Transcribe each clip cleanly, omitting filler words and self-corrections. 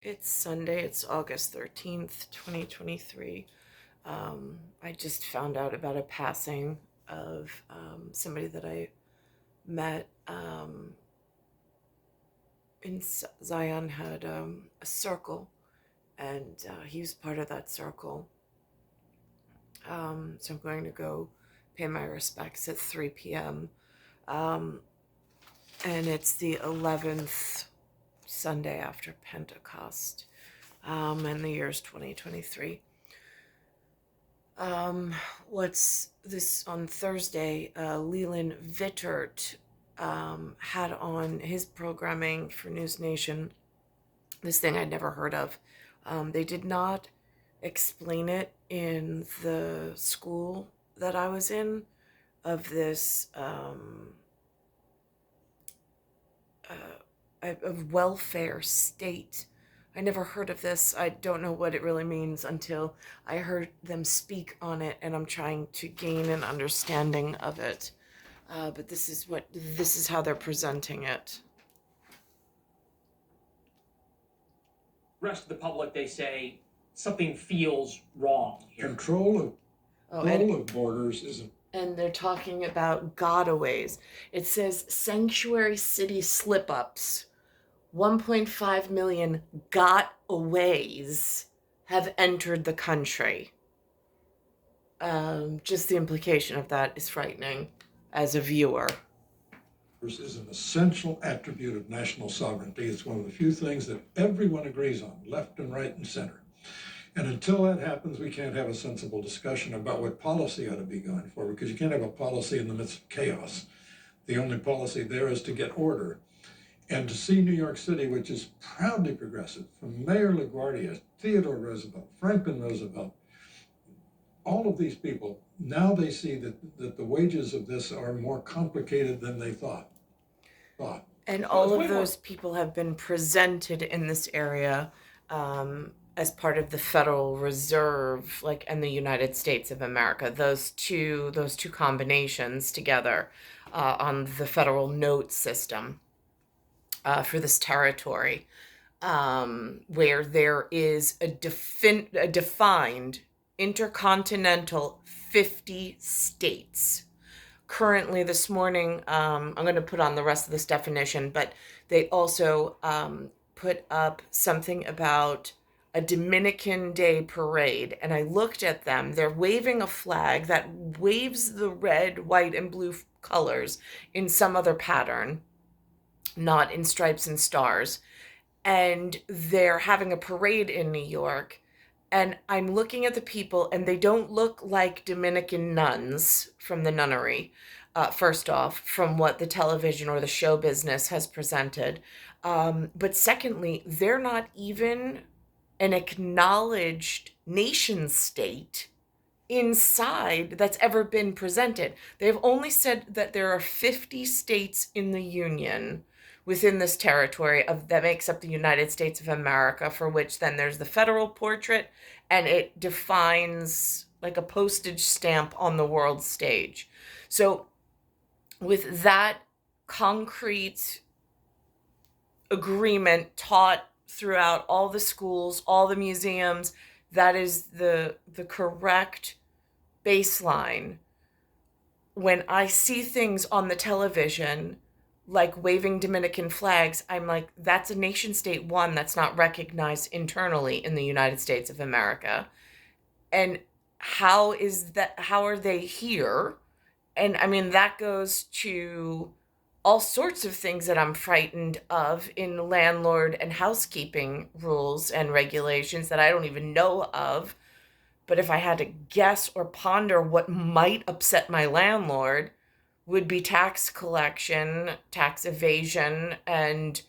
It's Sunday, it's August 13th, 2023. I just found out about a passing of somebody that I met in Zion had a circle, and he was part of that circle. So I'm going to go pay my respects at 3 p.m. Um, and it's the 11th Sunday after Pentecost, and the year's 2023. What's this on Thursday? Leland Vittert had on his programming for News Nation this thing I'd never heard of. They did not explain it in the school that I was in, of this of welfare state. I never heard of this. I don't know what it really means until I heard them speak on it, and I'm trying to gain an understanding of it. But this is how they're presenting it. Rest of the public, they say something feels wrong here. Control of borders is and they're talking about gotaways. It says sanctuary city slip-ups. 1.5 million gotaways have entered the country. Just the implication of that is frightening as a viewer. is an essential attribute of national sovereignty. It's one of the few things that everyone agrees on, left and right and center. And until that happens, we can't have a sensible discussion about what policy ought to be going forward, because you can't have a policy in the midst of chaos. The only policy there is to get order. And to see New York City, which is proudly progressive, from Mayor LaGuardia, Theodore Roosevelt, Franklin Roosevelt, all of these people, now they see that the wages of this are more complicated than they thought. And all of those people have been presented in this area as part of the Federal Reserve, like, and the United States of America. Those two combinations together on the federal note system for this territory, where there is a defined intercontinental 50 states. Currently, this morning, I'm going to put on the rest of this definition, but they also put up something about a Dominican Day parade, and I looked at them. They're waving a flag that waves the red, white, and blue colors in some other pattern, not in stripes and stars, and they're having a parade in New York. And I'm looking at the people, and they don't look like Dominican nuns from the nunnery, first off, from what the television or the show business has presented. But secondly, they're not even an acknowledged nation state inside that's ever been presented. They've only said that there are 50 states in the Union within this territory that makes up the United States of America, for which then there's the federal portrait, and it defines like a postage stamp on the world stage. So with that concrete agreement taught throughout all the schools, all the museums, that is the correct baseline. When I see things on the television like waving Dominican flags, I'm like, that's a nation state, one, that's not recognized internally in the United States of America. And how are they here? And I mean, that goes to all sorts of things that I'm frightened of in landlord and housekeeping rules and regulations that I don't even know of. But if I had to guess or ponder what might upset my landlord, would be tax collection, tax evasion, and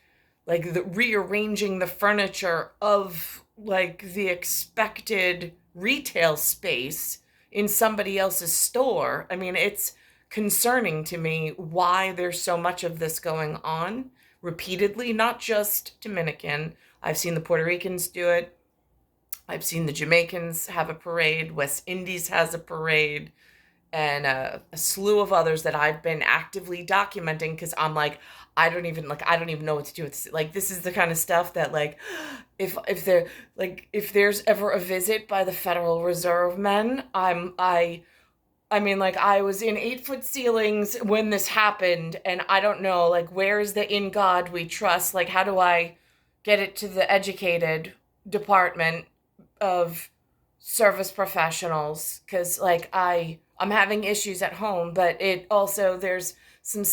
like the rearranging the furniture of like the expected retail space in somebody else's store. I mean, it's concerning to me why there's so much of this going on repeatedly, not just Dominican. I've seen the Puerto Ricans do it. I've seen the Jamaicans have a parade. West Indies has a parade. and a slew of others that I've been actively documenting because I'm like, I don't even know what to do with this. Like, this is the kind of stuff that, like, if there's ever a visit by the Federal Reserve men, I mean, like, I was in 8-foot ceilings when this happened, and I don't know, like, where's the "in God we trust"? Like, how do I get it to the educated department of service professionals? Because, like, I'm having issues at home, but it also, there's some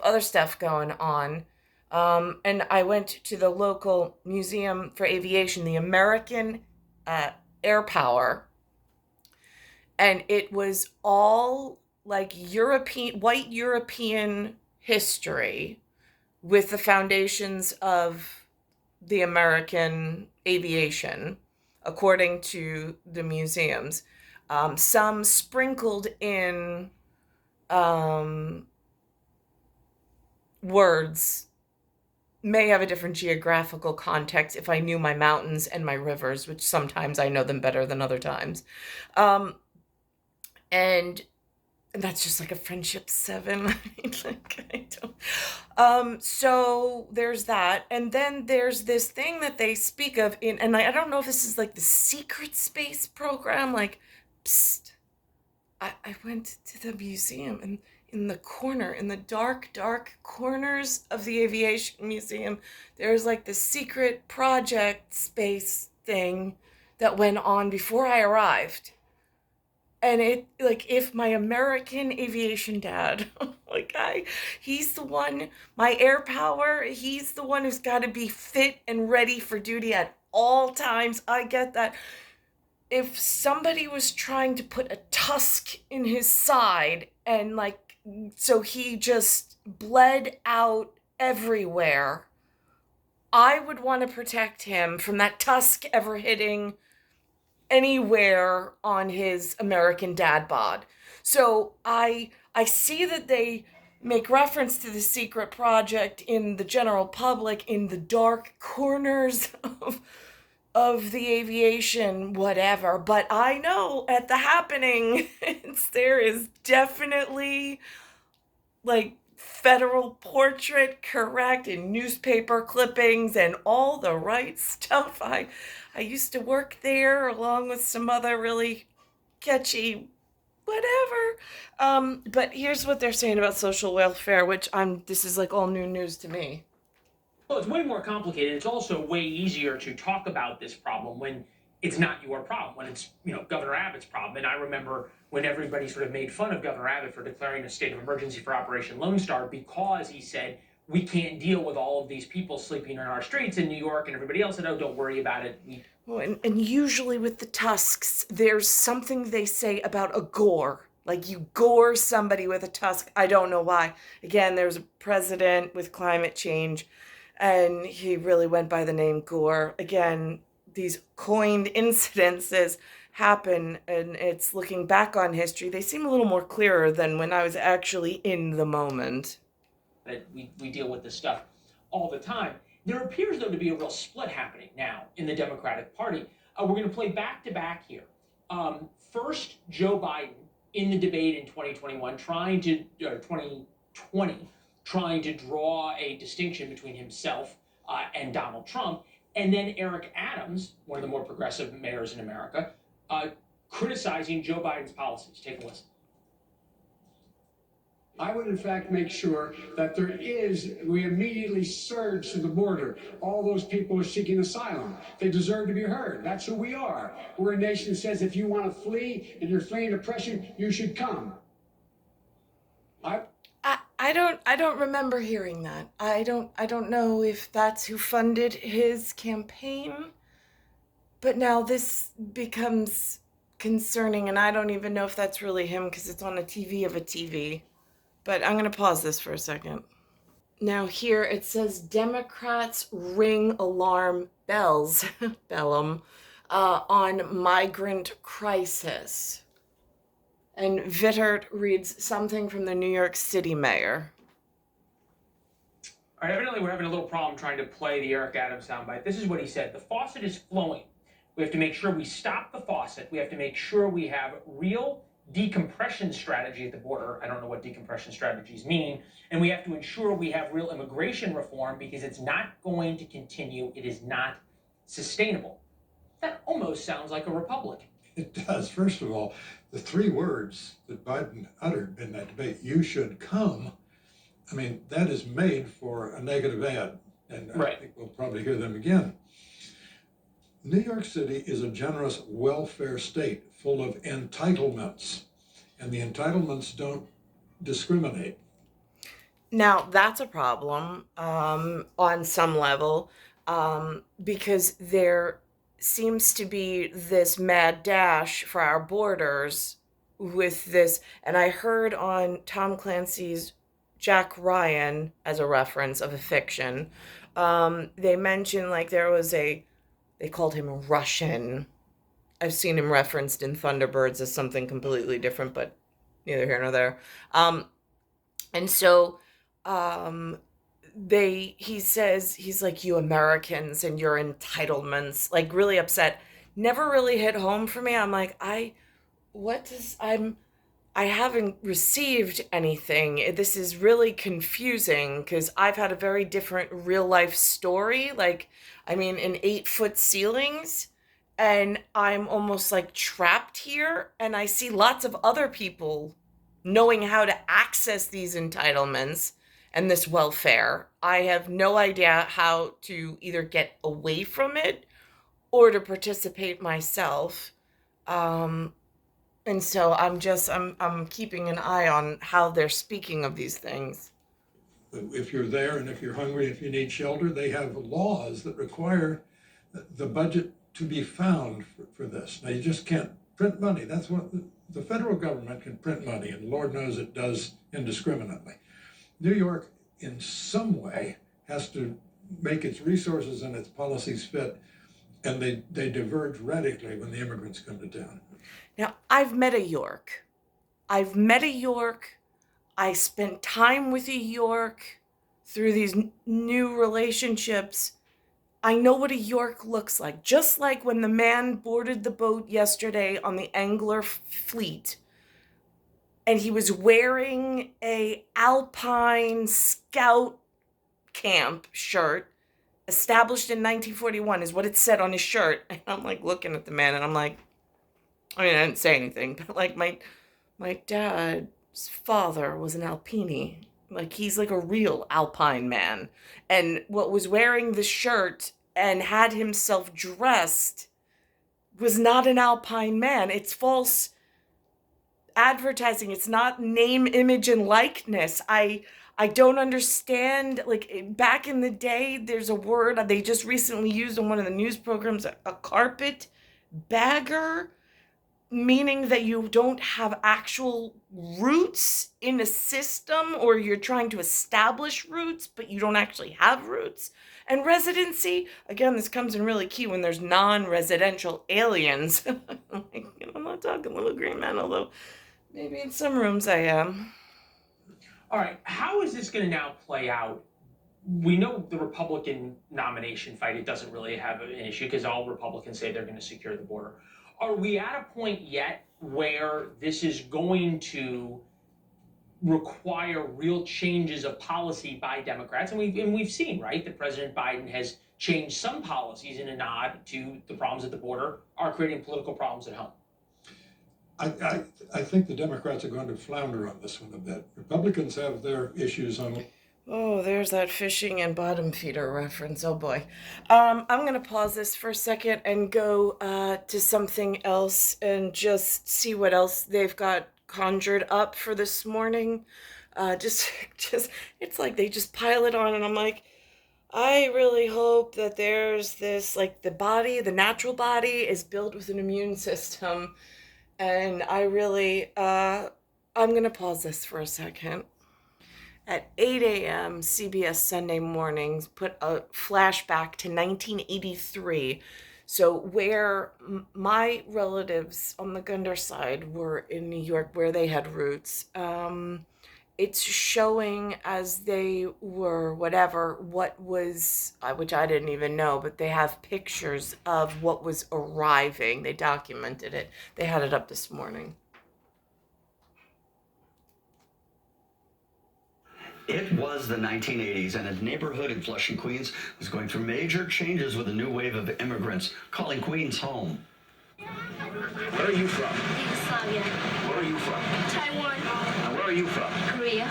other stuff going on. And I went to the local museum for aviation, the American Air Power, and it was all like white European history with the foundations of the American aviation, according to the museums. Some sprinkled in words may have a different geographical context if I knew my mountains and my rivers, which sometimes I know them better than other times. And that's just like a friendship 7. Like, I don't. So there's that, and then there's this thing that they speak of and I don't know if this is like the secret space program. Like, psst, I went to the museum, and in the dark corners of the aviation museum, there's like the secret project space thing that went on before I arrived. And it, like, if my American aviation dad, like, he's the one, my air power, he's the one who's got to be fit and ready for duty at all times. I get that. If somebody was trying to put a tusk in his side and, like, so he just bled out everywhere, I would want to protect him from that tusk ever hitting anywhere on his American dad bod. So I see that they make reference to the secret project in the general public in the dark corners of the aviation whatever, but I know at the happening there is definitely, like, federal portrait correct in newspaper clippings and all the right stuff. I used to work there along with some other really catchy whatever. But here's what they're saying about social welfare, which this is like all new news to me. Well, it's way more complicated. It's also way easier to talk about this problem when it's not your problem, when it's, Governor Abbott's problem. And I remember when everybody sort of made fun of Governor Abbott for declaring a state of emergency for Operation Lone Star because he said, we can't deal with all of these people sleeping in our streets in New York, and everybody else said, oh, don't worry about it. Well, and usually with the tusks, there's something they say about a gore. Like, you gore somebody with a tusk. I don't know why. Again, there's a president with climate change, and he really went by the name Gore. Again, these coined incidences happen, and it's looking back on history. They seem a little more clearer than when I was actually in the moment. That we deal with this stuff all the time. There appears, though, to be a real split happening now in the Democratic Party. We're going to play back-to-back here. First, Joe Biden in the debate in 2020, trying to draw a distinction between himself and Donald Trump. And then Eric Adams, one of the more progressive mayors in America, criticizing Joe Biden's policies. Take a listen. I would, in fact, make sure that we immediately surge to the border. All those people are seeking asylum. They deserve to be heard. That's who we are. We're a nation that says if you want to flee and you're fleeing oppression, you should come. I don't remember hearing that. I don't know if that's who funded his campaign. But now this becomes concerning, and I don't even know if that's really him because it's on a TV of a TV. But I'm going to pause this for a second. Now here it says Democrats ring alarm bells, bellum, on migrant crisis. And Vittert reads something from the New York City mayor. All right, evidently we're having a little problem trying to play the Eric Adams soundbite. This is what he said. The faucet is flowing. We have to make sure we stop the faucet. We have to make sure we have real decompression strategy at the border. I don't know what decompression strategies mean. And we have to ensure we have real immigration reform because it's not going to continue. It is not sustainable. That almost sounds like a Republican. It does. First of all, the three words that Biden uttered in that debate, "you should come," I mean, that is made for a negative ad. And I think we'll probably hear them again. New York City is a generous welfare state full of entitlements, and the entitlements don't discriminate. Now, that's a problem on some level because there seems to be this mad dash for our borders with this. And I heard on Tom Clancy's Jack Ryan, as a reference of a fiction, they mentioned like there was they called him a Russian. I've seen him referenced in Thunderbirds as something completely different, but neither here nor there. And so he says, he's like, you Americans and your entitlements, like really upset. Never really hit home for me. I'm like, I haven't received anything. This is really confusing because I've had a very different real life story. Like, I mean, in 8-foot ceilings, and I'm almost like trapped here. And I see lots of other people knowing how to access these entitlements and this welfare. I have no idea how to either get away from it or to participate myself. And so I'm keeping an eye on how they're speaking of these things. If you're there and if you're hungry, if you need shelter, they have laws that require the budget to be found for this. Now, you just can't print money. That's what the federal government can print money, and Lord knows it does indiscriminately. New York, in some way, has to make its resources and its policies fit, and they diverge radically when the immigrants come to town. Now, I've met a York. I spent time with a York through these new relationships. I know what a York looks like. Just like when the man boarded the boat yesterday on the Angler fleet, and he was wearing a Alpine Scout camp shirt, established in 1941 is what it said on his shirt. And I'm like looking at the man and I'm like, I mean, I didn't say anything, but like my dad's father was an Alpini. Like, he's like a real Alpine man. And what was wearing the shirt and had himself dressed was not an Alpine man. It's false advertising. It's not name, image, and likeness. I don't understand. Like, back in the day, there's a word they just recently used on one of the news programs, a carpet bagger, meaning that you don't have actual roots in a system, or you're trying to establish roots, but you don't actually have roots. And residency, again, this comes in really key when there's non-residential aliens. I'm not talking little green men, although maybe in some rooms I am. All right, how is this going to now play out? We know the Republican nomination fight, it doesn't really have an issue because all Republicans say they're going to secure the border. Are we at a point yet where this is going to require real changes of policy by Democrats? And we've seen, right, that President Biden has changed some policies in a nod to the problems at the border are creating political problems at home. I think the Democrats are going to flounder on this one a bit. Republicans have their issues on. Oh, there's that fishing and bottom feeder reference. Oh boy. I'm going to pause this for a second and go to something else and just see what else they've got conjured up for this morning. Just it's like they just pile it on, and I'm like, I really hope that there's this, like, the natural body is built with an immune system. And I really, I'm going to pause this for a second. At 8 a.m., CBS Sunday Mornings put a flashback to 1983. So where my relatives on the Gunder side were in New York, where they had roots, it's showing as they were what was, which I didn't even know, but they have pictures of what was arriving. They documented it. They had it up this morning. It was the 1980s, and a neighborhood in Flushing, Queens was going through major changes with a new wave of immigrants calling Queens home. Where are you from? Yugoslavia. Where are you from? Taiwan. And where are you from? Korea.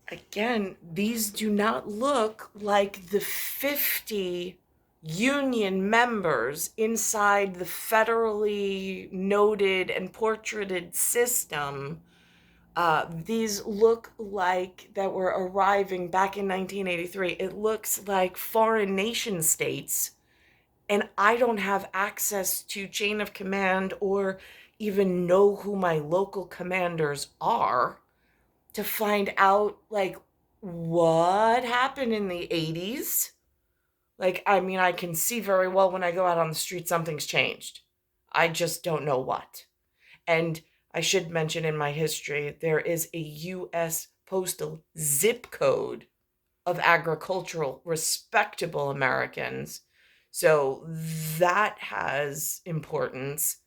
Again, these do not look like the 50 union members inside the federally noted and portraited system. These look like that were arriving back in 1983. It looks like foreign nation states, and I don't have access to chain of command or even know who my local commanders are to find out, like, what happened in the 80s. Like, I mean, I can see very well when I go out on the street something's changed. I just don't know what. And I should mention in my history, there is a U.S. postal zip code of agricultural, respectable Americans. So that has importance.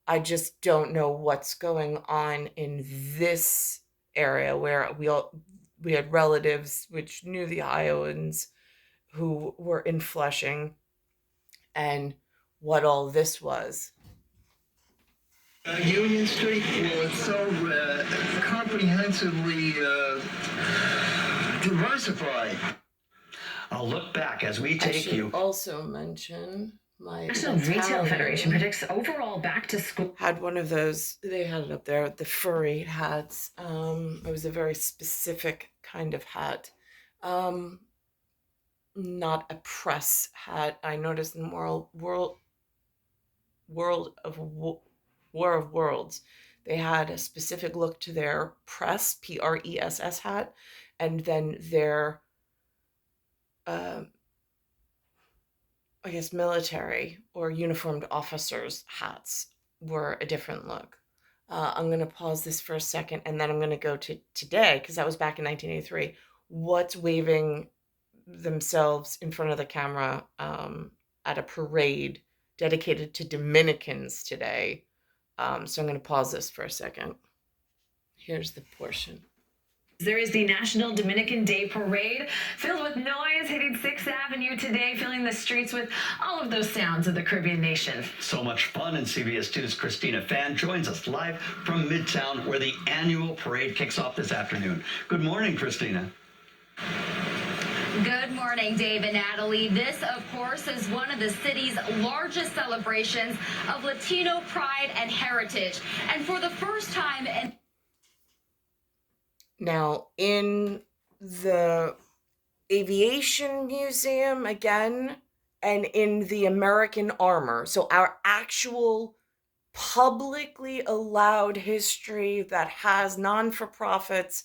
I just don't know what's going on in this area where we had relatives which knew the Iowans who were in Flushing, and what all this was. Union Street, well, it's so comprehensively diversified. I'll look back as we take I you. should also mention my National Retail Italian Federation predicts overall back to school. had one of those, they had it up there, the furry hats. It was a very specific kind of hat. Not a press hat. I noticed in War of Worlds, they had a specific look to their press, PRESS hat, and then their I guess military or uniformed officers' hats were a different look. I'm going to pause this for a second, and then I'm going to go to today, because that was back in 1983. What's waving themselves in front of the camera at a parade dedicated to Dominicans today? So I'm going to pause this for a second. Here's the portion. There is the National Dominican Day Parade, filled with noise, hitting 6th Avenue today, filling the streets with all of those sounds of the Caribbean nation. So much fun, and CBS 2's Christina Fan joins us live from Midtown, where the annual parade kicks off this afternoon. Good morning, Christina. Good morning, Dave and Natalie. This, of course, is one of the city's largest celebrations of Latino pride and heritage. And for the first time in Now, in the Aviation Museum, again, and in the American Armor, so our actual publicly allowed history that has non-for-profits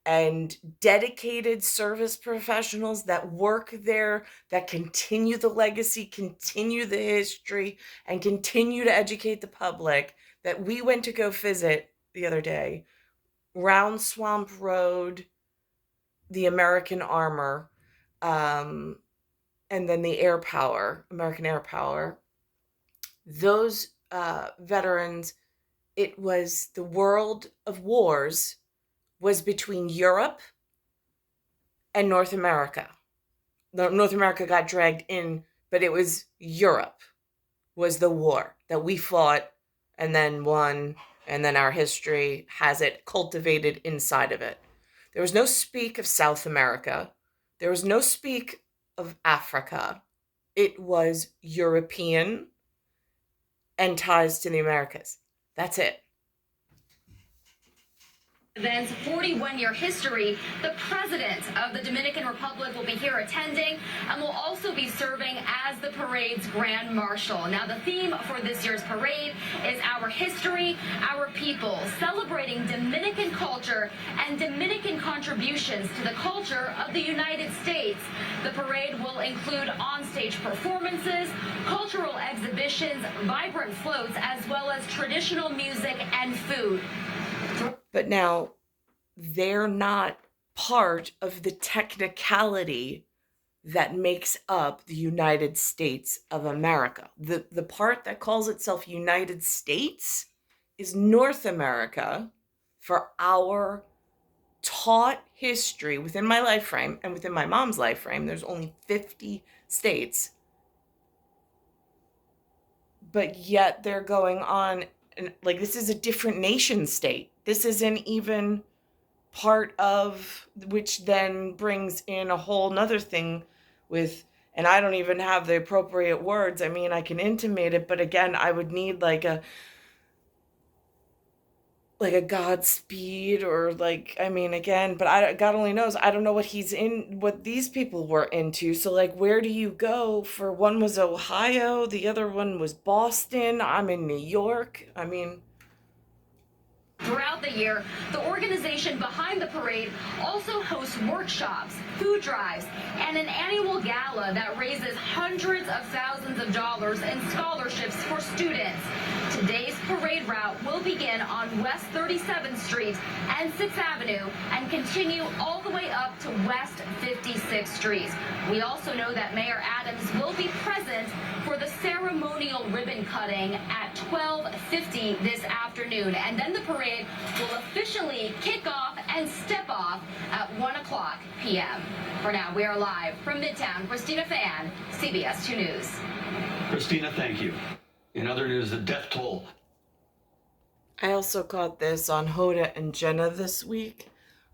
and dedicated service professionals that work there, that continue the legacy, continue the history, and continue to educate the public, that we went to go visit the other day. Round Swamp Road, the American Armor, and then the Air Power, American Air Power. Those veterans, it was the world of wars was between Europe and North America. North America got dragged in, but it was Europe was the war that we fought and then won. And then our history has it cultivated inside of it. There was no speak of South America. There was no speak of Africa. It was European and ties to the Americas. That's it. event's 41-year history, the president of the Dominican Republic will be here attending and will also be serving as the parade's grand marshal. Now, the theme for this year's parade is Our History, Our People, celebrating Dominican culture and Dominican contributions to the culture of the United States. The parade will include onstage performances, cultural exhibitions, vibrant floats, as well as traditional music and food. But now they're not part of the technicality that makes up the United States of America. The part that calls itself United States is North America for our taught history within my life frame and within my mom's life frame. There's only 50 states. But yet they're going on, and like, this is a different nation state. This isn't even part of, which then brings in a whole nother thing with, and I don't even have the appropriate words. I mean, I can intimate it, but again, I would need like a Godspeed, or like, I mean, again, but God only knows. I don't know what these people were into. So like, where do you go for? One was Ohio, the other one was Boston. I'm in New York. I mean, Throughout the year, the organization behind the parade also hosts workshops, food drives, and an annual gala that raises hundreds of thousands of dollars in scholarships for students. Today's parade route will begin on West 37th Street and 6th Avenue and continue all the way up to West 56th Street. We also know that Mayor Adams will be present for the ceremonial ribbon cutting at 12:50 this afternoon, and then the parade will officially kick off and step off at 1:00 p.m. For now, we are live from Midtown. Christina Fan, CBS 2 News. Christina, thank you. In other news, the death toll. I also caught this on Hoda and Jenna this week.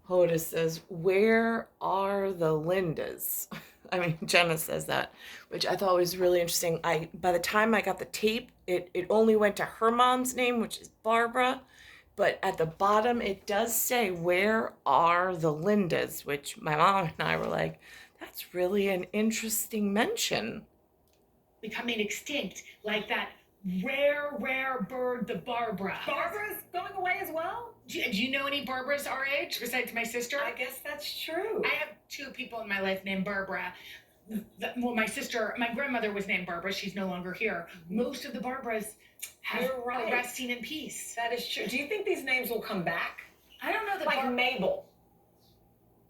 Hoda says, "Where are the Lindas?" I mean, Jenna says that, which I thought was really interesting. By the time I got the tape, it only went to her mom's name, which is Barbara. But at the bottom, it does say, "Where are the Lindas?" Which my mom and I were like, that's really an interesting mention. Becoming extinct, like that rare bird, the Barbara. Barbara's going away as well? Do you know any Barbaras our age besides my sister? I guess that's true. I have two people in my life named Barbara. Well, my grandmother was named Barbara. She's no longer here. Most of the Barbaras You're right. are resting in peace. That is true. Do you think these names will come back? I don't know. Like Mabel.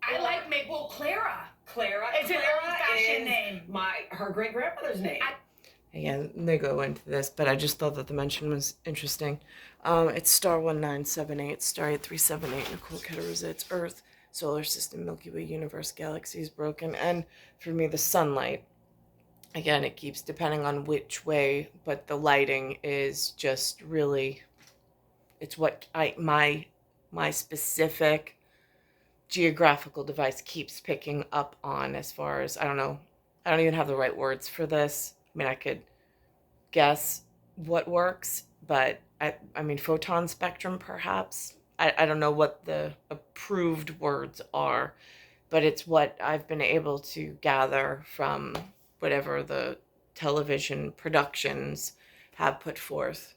I like Mabel. Clara. Clara. It's an old-fashioned name. Her great grandmother's name. Again, they go into this, but I just thought that the mention was interesting. It's star 1978, star 8378, Nicole, Cattaruzza, it's Earth, solar system, Milky Way, universe, galaxies, broken, and for me, the sunlight. Again, it keeps depending on which way, but the lighting is just really, it's what my specific geographical device keeps picking up on, as far as, I don't even have the right words for this. I mean, I could guess what works, but I mean, photon spectrum, perhaps. I don't know what the approved words are, but it's what I've been able to gather from whatever the television productions have put forth.